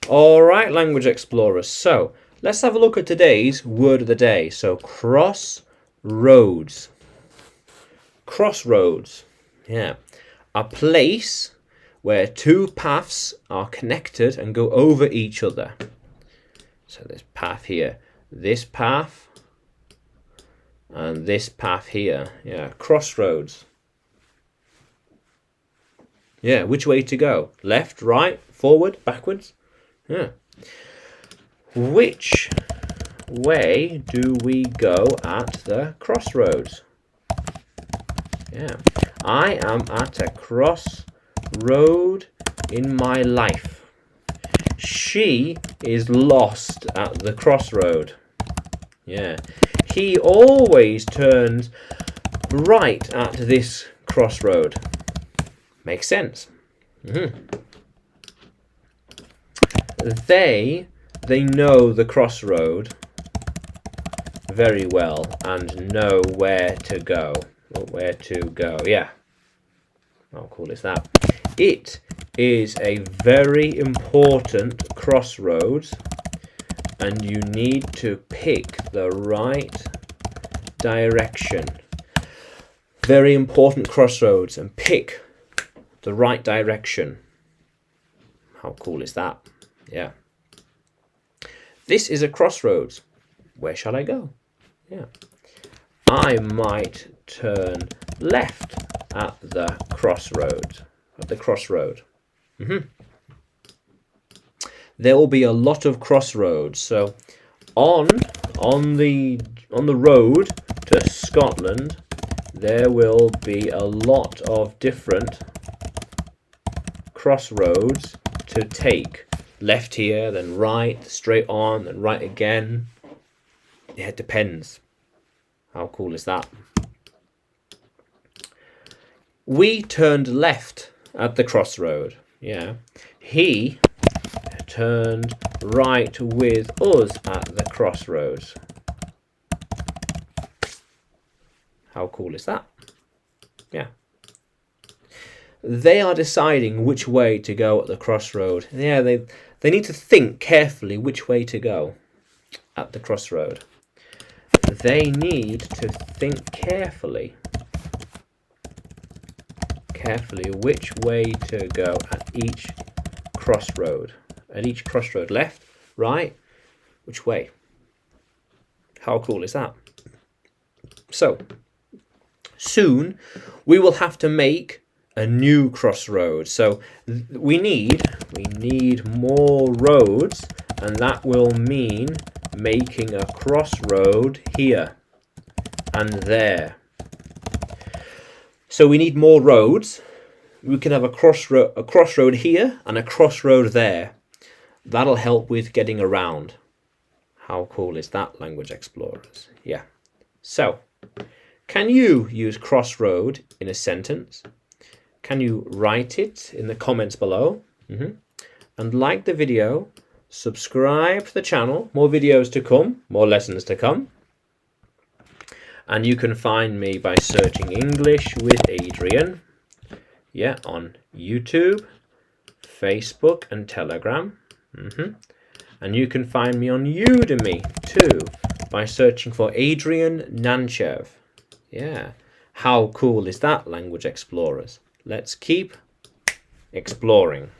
All right, language explorers. So let's have a look at today's word of the day. So crossroads. Crossroads. Yeah. A place where two paths are connected and go over each other. So this path here, this path, and this path here. Yeah, crossroads. Yeah, which way to go? Left, right, forward, backwards? Yeah. Which way do we go at the crossroads? Yeah. I am at a crossroad in my life. She is lost at the crossroad. Yeah. He always turns right at this crossroad. Makes sense. They know the crossroad very well and know where to go. Yeah. How cool is that? It is a very important crossroads, and you need to pick the right direction. Very important crossroads, and pick the right direction. How cool is that? Yeah. This is a crossroads. Where shall I go? Yeah. I might turn left at the crossroads. There will be a lot of crossroads. So on the road to Scotland, there will be a lot of different crossroads to take. Left here, then right, straight on, then right again. Yeah, it depends. How cool is that? We turned left at the crossroad. Yeah. He turned right with us at the crossroads. How cool is that? Yeah. They are deciding which way to go at the crossroad. Yeah, they need to think carefully which way to go at the crossroad. They need to think carefully which way to go at each crossroad. Left, right, which way? How cool is that? So, soon we will have to make a new crossroad. So we need more roads, and that will mean making a crossroad here and there. So we need more roads. We can have a crossroad here and a crossroad there. That'll help with getting around. How cool is that, language explorers? Yeah. So, can you use crossroad in a sentence? Can you write it in the comments below? And like the video, subscribe to the channel. More videos to come, more lessons to come. And you can find me by searching English with Adrian. Yeah, on YouTube, Facebook and Telegram. And you can find me on Udemy too by searching for Adrian Nanchev. Yeah, how cool is that, language explorers? Let's keep exploring.